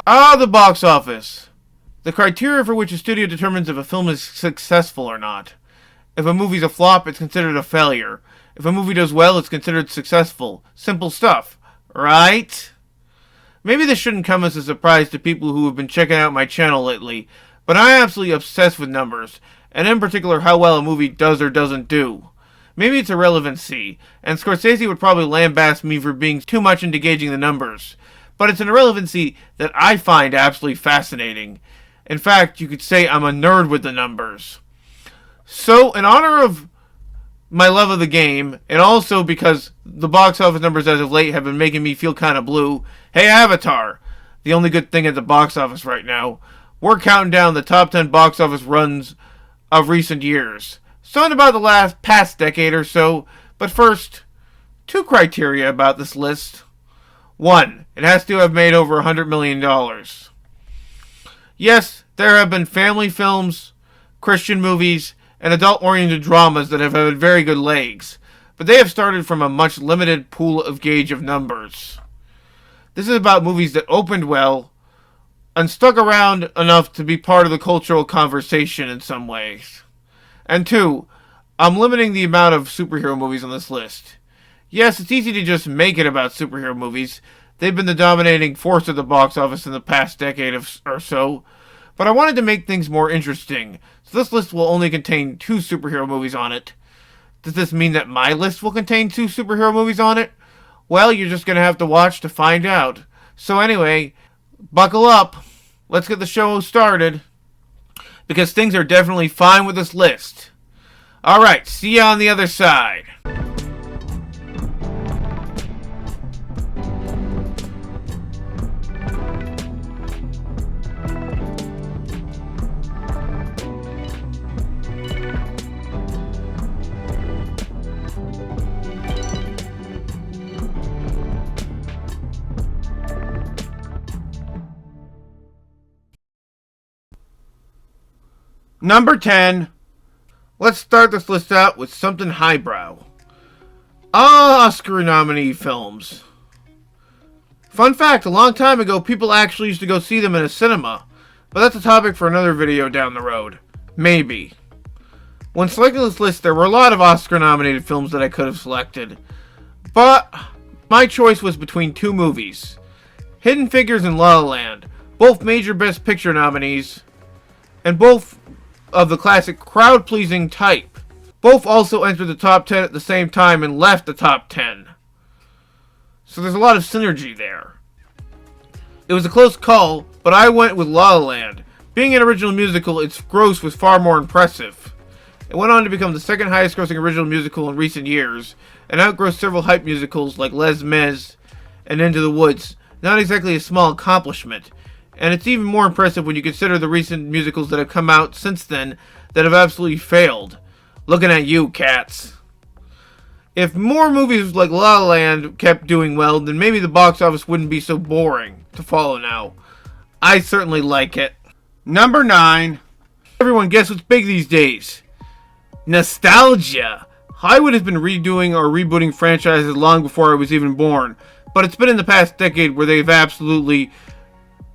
The box office. The criteria for which a studio determines if a film is successful or not. If a movie's a flop, it's considered a failure. If a movie does well, it's considered successful. Simple stuff, right? Maybe this shouldn't come as a surprise to people who have been checking out my channel lately, but I'm absolutely obsessed with numbers, and in particular how well a movie does or doesn't do. Maybe it's irrelevancy, and Scorsese would probably lambaste me for being too much into gauging the numbers. But it's an irrelevancy that I find absolutely fascinating. In fact, you could say I'm a nerd with the numbers. So, in honor of my love of the game, and also because the box office numbers as of late have been making me feel kind of blue, hey Avatar, the only good thing at the box office right now, we're counting down the top 10 box office runs of recent years. Something about the past decade or so, but first, 2 criteria about this list. 1, it has to have made over $100 million. Yes, there have been family films, Christian movies, and adult-oriented dramas that have had very good legs, but they have started from a much limited pool of gauge of numbers. This is about movies that opened well and stuck around enough to be part of the cultural conversation in some ways. And 2, I'm limiting the amount of superhero movies on this list. Yes, it's easy to just make it about superhero movies. They've been the dominating force of the box office in the past decade or so. But I wanted to make things more interesting, so this list will only contain 2 superhero movies on it. Does this mean that my list will contain 2 superhero movies on it? Well, you're just going to have to watch to find out. So anyway, buckle up. Let's get the show started. Because things are definitely fine with this list. Alright, see you on the other side. Number 10. Let's start this list out with something highbrow. Oscar nominee films. Fun fact, a long time ago, people actually used to go see them in a cinema. But that's a topic for another video down the road. Maybe. When selecting this list, there were a lot of Oscar-nominated films that I could have selected. But my choice was between 2 movies. Hidden Figures and La La Land. Both major Best Picture nominees. And both of the classic crowd-pleasing type. Both also entered the top 10 at the same time and left the top 10. So there's a lot of synergy there. It was a close call, but I went with La La Land. Being an original musical, its gross was far more impressive. It went on to become the second highest grossing original musical in recent years, and outgrossed several hype musicals like Les Mis and Into the Woods. Not exactly a small accomplishment. And it's even more impressive when you consider the recent musicals that have come out since then that have absolutely failed. Looking at you, cats. If more movies like La La Land kept doing well, then maybe the box office wouldn't be so boring to follow now. I certainly like it. Number 9. Everyone guess what's big these days? Nostalgia. Hollywood has been redoing or rebooting franchises long before I was even born. But it's been in the past decade where they've absolutely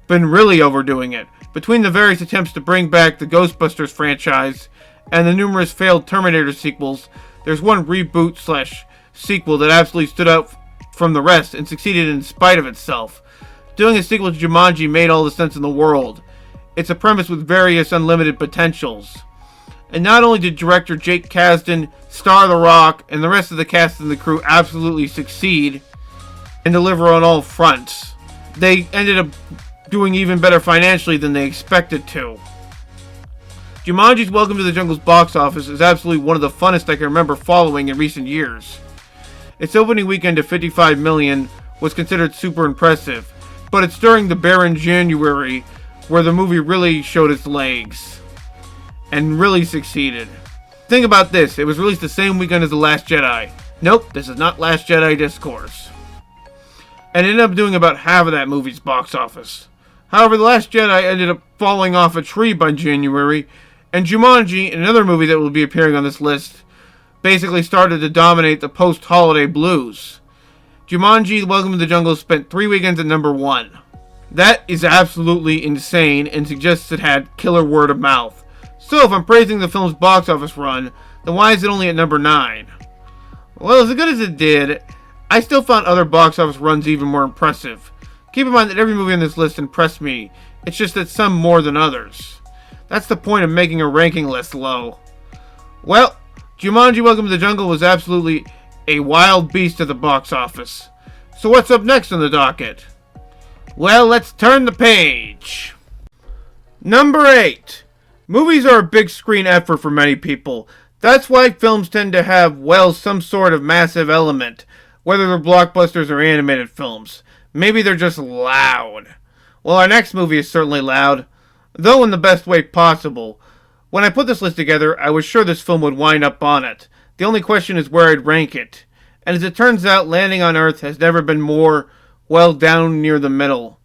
been really overdoing it. Between the various attempts to bring back the Ghostbusters franchise and the numerous failed Terminator sequels, there's one reboot/sequel that absolutely stood out from the rest and succeeded in spite of itself. Doing a sequel to Jumanji made all the sense in the world. It's a premise with various unlimited potentials. And not only did director Jake Kasdan, star The Rock, and the rest of the cast and the crew absolutely succeed and deliver on all fronts, they ended up doing even better financially than they expected to. Jumanji's Welcome to the Jungle's box office is absolutely one of the funnest I can remember following in recent years. Its opening weekend of $55 million was considered super impressive, but it's during the barren January where the movie really showed its legs and really succeeded. Think about this, it was released the same weekend as The Last Jedi. Nope, this is not Last Jedi discourse. And ended up doing about half of that movie's box office. However, The Last Jedi ended up falling off a tree by January, and Jumanji, another movie that will be appearing on this list, basically started to dominate the post-holiday blues. Jumanji, Welcome to the Jungle spent 3 weekends at number 1. That is absolutely insane and suggests it had killer word of mouth. So if I'm praising the film's box office run, then why is it only at number 9? Well, as good as it did, I still found other box office runs even more impressive. Keep in mind that every movie on this list impressed me, it's just that some more than others. That's the point of making a ranking list low. Well, Jumanji Welcome to the Jungle was absolutely a wild beast at the box office. So what's up next on the docket? Well, let's turn the page. Number 8. Movies are a big screen effort for many people. That's why films tend to have, well, some sort of massive element, whether they're blockbusters or animated films. Maybe they're just loud. Well, our next movie is certainly loud, though in the best way possible. When I put this list together, I was sure this film would wind up on it. The only question is where I'd rank it. And as it turns out, Landing on Earth has never been more, well, down near the middle.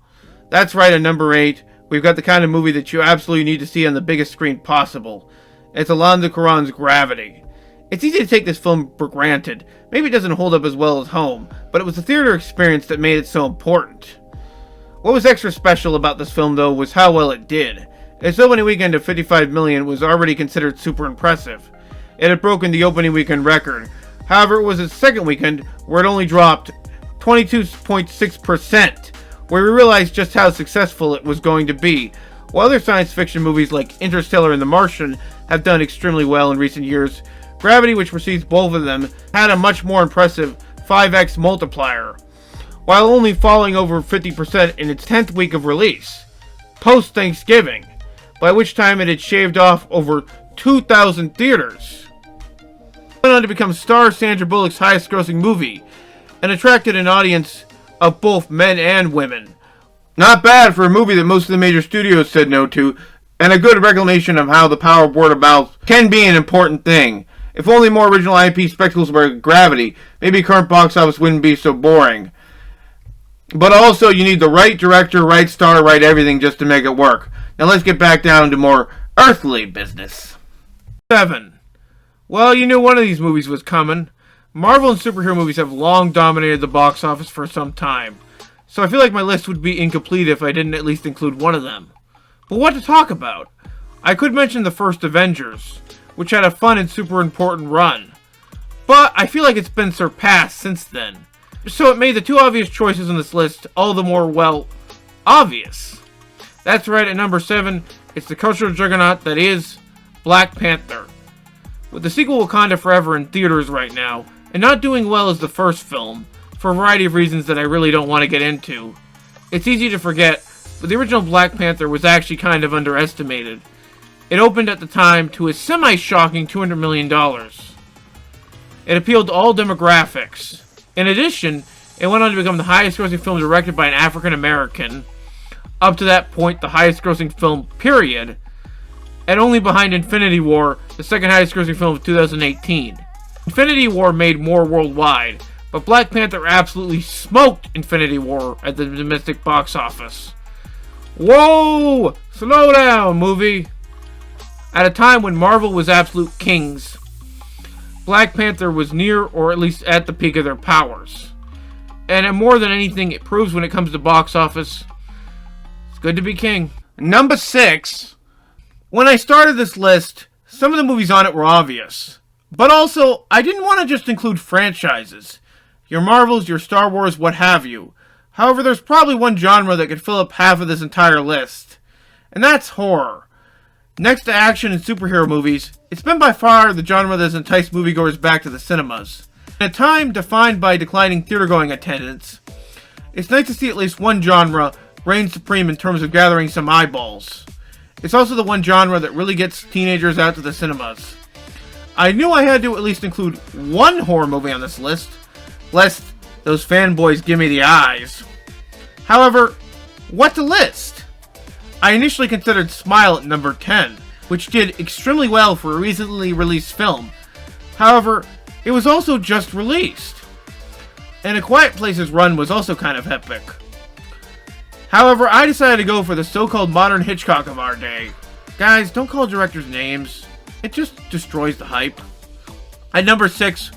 That's right, at number 8, we've got the kind of movie that you absolutely need to see on the biggest screen possible. It's Alonso Cuarón's Gravity. It's easy to take this film for granted. Maybe it doesn't hold up as well as home, but it was the theater experience that made it so important. What was extra special about this film, though, was how well it did. Its opening weekend of $55 million was already considered super impressive. It had broken the opening weekend record. However, it was its second weekend where it only dropped 22.6%, where we realized just how successful it was going to be. While other science fiction movies like Interstellar and The Martian have done extremely well in recent years, Gravity, which precedes both of them, had a much more impressive 5x multiplier, while only falling over 50% in its 10th week of release, post-Thanksgiving, by which time it had shaved off over 2,000 theaters. It went on to become star Sandra Bullock's highest-grossing movie, and attracted an audience of both men and women. Not bad for a movie that most of the major studios said no to, and a good reclamation of how the power of word of mouth can be an important thing. If only more original IP spectacles were Gravity, maybe current box office wouldn't be so boring. But also, you need the right director, right star, right everything just to make it work. Now let's get back down to more earthly business. 7. Well, you knew one of these movies was coming. Marvel and superhero movies have long dominated the box office for some time, so I feel like my list would be incomplete if I didn't at least include one of them. But what to talk about? I could mention the first Avengers, which had a fun and super important run, but I feel like it's been surpassed since then. So it made the two obvious choices on this list all the more, well, obvious. That's right, at number 7, it's the cultural juggernaut that is Black Panther. With the sequel Wakanda Forever in theaters right now, and not doing well as the first film, for a variety of reasons that I really don't want to get into, it's easy to forget, but the original Black Panther was actually kind of underestimated. It opened at the time to a semi-shocking $200 million. It appealed to all demographics. In addition, it went on to become the highest-grossing film directed by an African American, up to that point the highest-grossing film, period, and only behind Infinity War, the second highest-grossing film of 2018. Infinity War made more worldwide, but Black Panther absolutely smoked Infinity War at the domestic box office. Whoa! Slow down, movie! At a time when Marvel was absolute kings, Black Panther was near, or at least at the peak of their powers. And more than anything, it proves when it comes to box office, it's good to be king. Number 6. When I started this list, some of the movies on it were obvious. But also, I didn't want to just include franchises. Your Marvels, your Star Wars, what have you. However, there's probably one genre that could fill up half of this entire list. And that's horror. Next to action and superhero movies, it's been by far the genre that has enticed moviegoers back to the cinemas. In a time defined by declining theater-going attendance, it's nice to see at least one genre reign supreme in terms of gathering some eyeballs. It's also the one genre that really gets teenagers out to the cinemas. I knew I had to at least include one horror movie on this list, lest those fanboys give me the eyes. However, what to list? I initially considered Smile at number 10, which did extremely well for a recently released film. However, it was also just released. And A Quiet Place's run was also kind of epic. However, I decided to go for the so-called modern Hitchcock of our day. Guys, don't call directors names. It just destroys the hype. At number 6,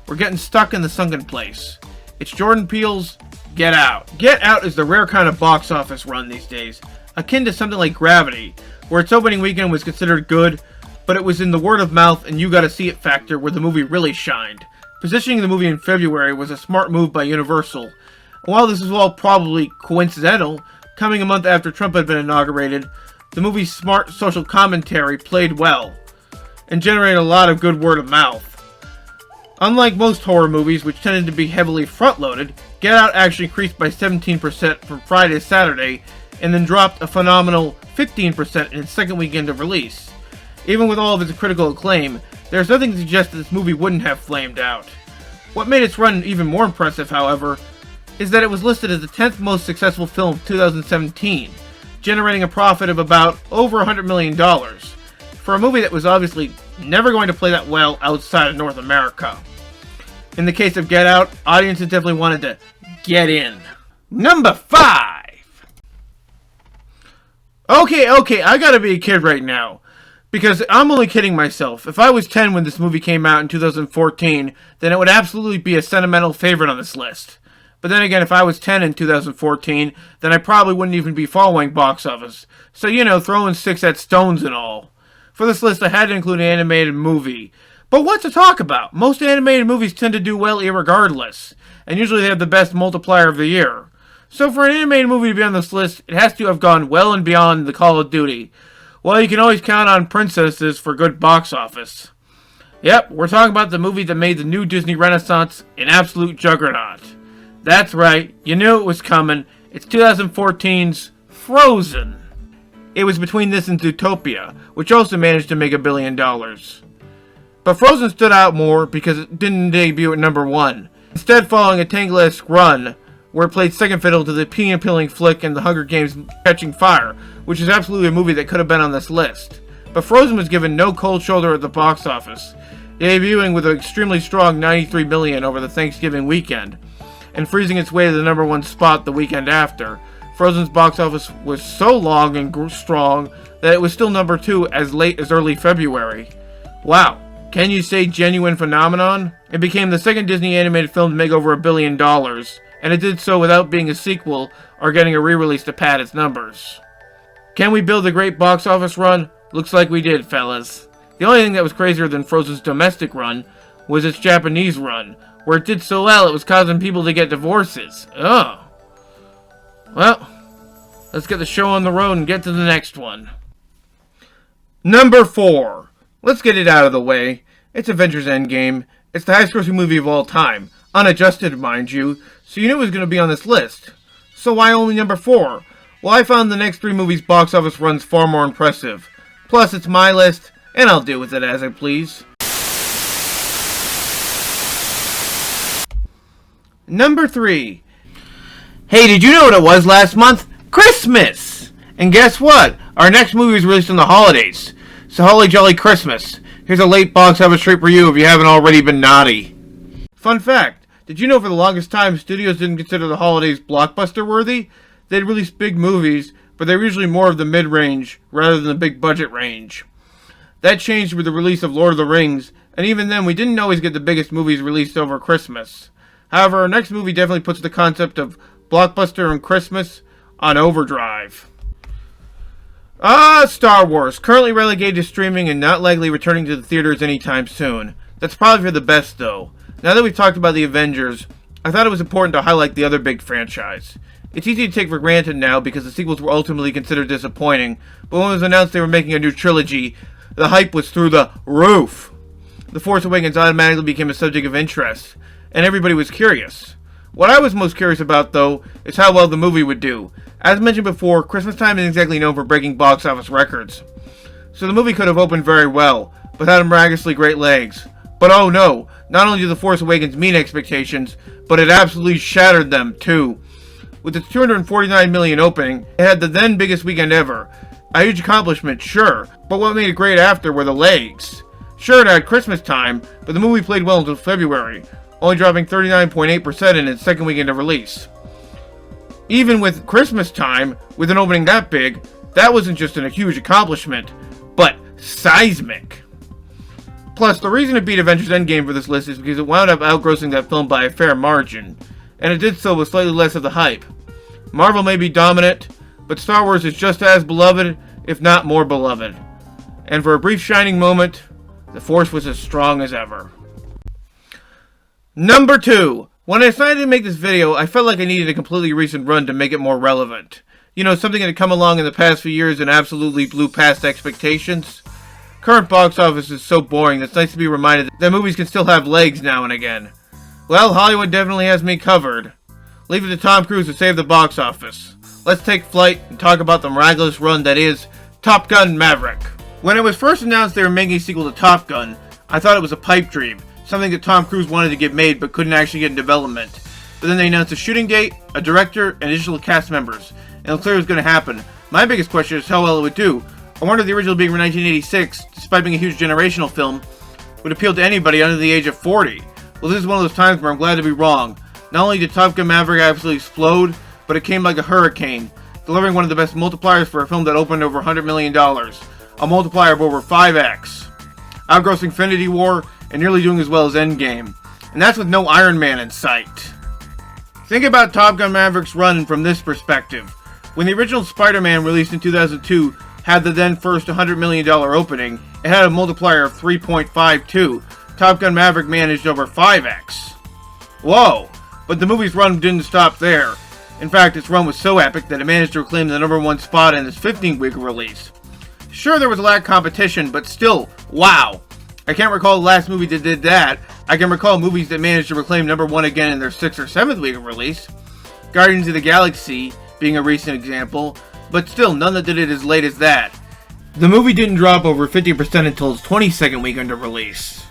we're getting stuck in the sunken place. It's Jordan Peele's Get Out. Get Out is the rare kind of box office run these days, akin to something like Gravity, where its opening weekend was considered good, but it was in the word of mouth and you gotta see it factor where the movie really shined. Positioning the movie in February was a smart move by Universal. While this is all probably coincidental, coming a month after Trump had been inaugurated, the movie's smart social commentary played well, and generated a lot of good word of mouth. Unlike most horror movies, which tended to be heavily front-loaded, Get Out actually increased by 17% from Friday to Saturday, and then dropped a phenomenal 15% in its second weekend of release. Even with all of its critical acclaim, there's nothing to suggest that this movie wouldn't have flamed out. What made its run even more impressive, however, is that it was listed as the 10th most successful film of 2017, generating a profit of about over $100 million, for a movie that was obviously never going to play that well outside of North America. In the case of Get Out, audiences definitely wanted to get in. Number 5! Okay, I gotta be a kid right now. Because I'm only kidding myself. If I was 10 when this movie came out in 2014, then it would absolutely be a sentimental favorite on this list. But then again, if I was 10 in 2014, then I probably wouldn't even be following box office. So, throwing sticks at stones and all. For this list, I had to include an animated movie. But what to talk about? Most animated movies tend to do well irregardless, and usually they have the best multiplier of the year. So for an animated movie to be on this list, it has to have gone well and beyond the Call of Duty. Well, you can always count on princesses for good box office. Yep, we're talking about the movie that made the new Disney Renaissance an absolute juggernaut. That's right, you knew it was coming. It's 2014's Frozen. It was between this and Zootopia, which also managed to make $1 billion. But Frozen stood out more because it didn't debut at number 1, instead following a Tanglesque run, where it played second fiddle to the appealing flick and the Hunger Games Catching Fire, which is absolutely a movie that could have been on this list. But Frozen was given no cold shoulder at the box office, debuting with an extremely strong $93 million over the Thanksgiving weekend, and freezing its way to the number 1 spot the weekend after. Frozen's box office was so long and strong that it was still number 2 as late as early February. Wow, can you say genuine phenomenon? It became the second Disney animated film to make over $1 billion, and it did so without being a sequel or getting a re-release to pad its numbers. Can we build a great box office run? Looks like we did, fellas. The only thing that was crazier than Frozen's domestic run was its Japanese run, where it did so well it was causing people to get divorces. Oh. Well, let's get the show on the road and get to the next one. Number 4. Let's get it out of the way. It's Avengers Endgame. It's the highest grossing movie of all time. Unadjusted, mind you. So you knew it was going to be on this list. So why only number 4? Well, I found the next 3 movies' box office runs far more impressive. Plus, it's my list, and I'll deal with it as I please. Number 3. Hey, did you know what it was last month? Christmas! And guess what? Our next movie is released on the holidays. So holly jolly Christmas. Here's a late box office treat for you if you haven't already been naughty. Fun fact, did you know for the longest time studios didn't consider the holidays blockbuster worthy? They'd release big movies, but they were usually more of the mid-range rather than the big budget range. That changed with the release of Lord of the Rings, and even then we didn't always get the biggest movies released over Christmas. However, our next movie definitely puts the concept of blockbuster and Christmas on overdrive. Star Wars, currently relegated to streaming and not likely returning to the theaters anytime soon. That's probably for the best though. Now that we've talked about the Avengers, I thought it was important to highlight the other big franchise. It's easy to take for granted now because the sequels were ultimately considered disappointing, but when it was announced they were making a new trilogy, the hype was through the roof. The Force Awakens automatically became a subject of interest, and everybody was curious. What I was most curious about, though, is how well the movie would do. As mentioned before, Christmas time isn't exactly known for breaking box office records. So the movie could have opened very well, but had miraculously great legs. But oh no, not only did The Force Awakens meet expectations, but it absolutely shattered them, too. With its $249 million opening, it had the then biggest weekend ever. A huge accomplishment, sure, but what made it great after were the legs. Sure, it had Christmas time, but the movie played well until February, only dropping 39.8% in its second weekend of release. Even with Christmas time, with an opening that big, that wasn't just a huge accomplishment, but seismic. Plus, the reason it beat Avengers Endgame for this list is because it wound up outgrossing that film by a fair margin. and it did so with slightly less of the hype. Marvel may be dominant, but Star Wars is just as beloved, if not more beloved. And for a brief shining moment, the Force was as strong as ever. Number 2. When I decided to make this video, I felt like I needed a completely recent run to make it more relevant. You know, something that had come along in the past few years and absolutely blew past expectations. Current box office is so boring that it's nice to be reminded that movies can still have legs now and again. Well, Hollywood definitely has me covered. Leave it to Tom Cruise to save the box office. Let's take flight and talk about the miraculous run that is Top Gun Maverick. When it was first announced they were making a sequel to Top Gun, I thought it was a pipe dream, something that Tom Cruise wanted to get made but couldn't actually get in development. But then they announced a shooting date, a director, and additional cast members, and it was clear it was going to happen. My biggest question is how well it would do. I wonder if the original being from 1986, despite being a huge generational film, would appeal to anybody under the age of 40. Well, this is one of those times where I'm glad to be wrong. Not only did Top Gun Maverick absolutely explode, but it came like a hurricane, delivering one of the best multipliers for a film that opened over $100 million. A multiplier of over 5x. Outgrossing Infinity War, and nearly doing as well as Endgame. And that's with no Iron Man in sight. Think about Top Gun Maverick's run from this perspective. When the original Spider-Man, released in 2002, had the then first $100 million opening, it had a multiplier of 3.52. Top Gun Maverick managed over 5x. Whoa! But the movie's run didn't stop there. In fact, its run was so epic that it managed to reclaim the #1 spot in its 15-week release. Sure, there was a lack of competition, but still, wow! I can't recall the last movie that did that. I can recall movies that managed to reclaim #1 again in their 6th or 7th week of release. Guardians of the Galaxy being a recent example, but still none that did it as late as that. The movie didn't drop over 50% until its 22nd week under release,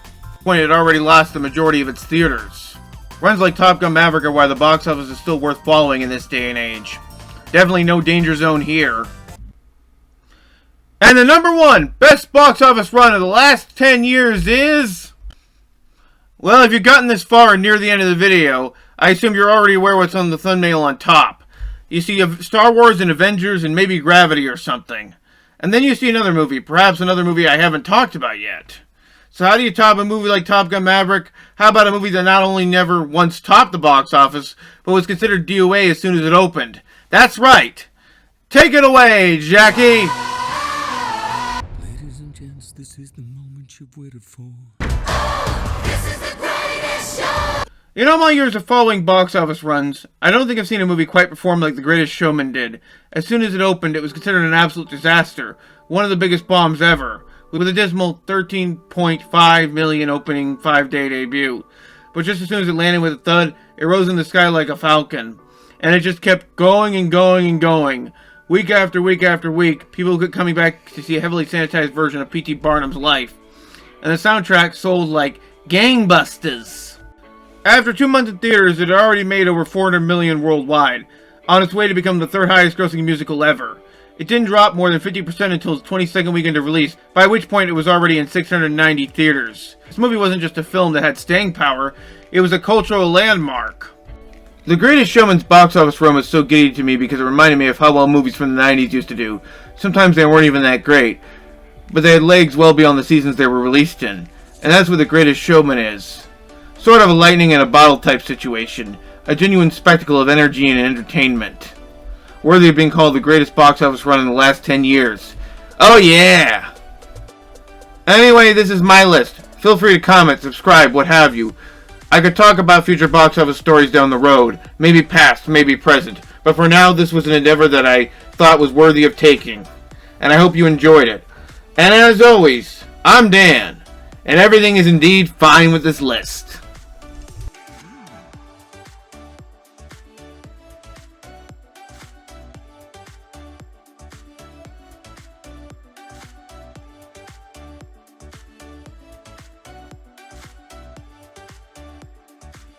when it had already lost the majority of its theaters. Runs like Top Gun Maverick are why the box office is still worth following in this day and age. Definitely no danger zone here. And the #1 best box office run of the last 10 years is... Well, if you've gotten this far and near the end of the video, I assume you're already aware what's on the thumbnail on top. You see Star Wars and Avengers and maybe Gravity or something. And then you see another movie, perhaps another movie I haven't talked about yet. So how do you top a movie like Top Gun Maverick? How about a movie that not only never once topped the box office, but was considered DOA as soon as it opened? That's right! Take it away, Jackie! Ladies and gents, this is the moment you've waited for. This is the greatest show! In all my years of following box office runs, I don't think I've seen a movie quite perform like The Greatest Showman did. As soon as it opened, it was considered an absolute disaster, one of the biggest bombs ever, with a dismal $13.5 million opening 5-day debut. But just as soon as it landed with a thud, it rose in the sky like a falcon. And it just kept going and going and going. Week after week after week, people kept coming back to see a heavily sanitized version of P.T. Barnum's life. And the soundtrack sold like gangbusters. After 2 months in theaters, it had already made over $400 million worldwide, on its way to become the 3rd highest grossing musical ever. It didn't drop more than 50% until its 22nd weekend of release, by which point it was already in 690 theaters. This movie wasn't just a film that had staying power, it was a cultural landmark. The Greatest Showman's box office run was so giddy to me because it reminded me of how well movies from the 90s used to do. Sometimes they weren't even that great, but they had legs well beyond the seasons they were released in. And that's what The Greatest Showman is. Sort of a lightning in a bottle type situation. A genuine spectacle of energy and entertainment. Worthy of being called the greatest box office run in the last 10 years. Oh yeah! Anyway, this is my list. Feel free to comment, subscribe, what have you. I could talk about future box office stories down the road. Maybe past, maybe present. But for now, this was an endeavor that I thought was worthy of taking. And I hope you enjoyed it. And as always, I'm Dan. And everything is indeed fine with this list.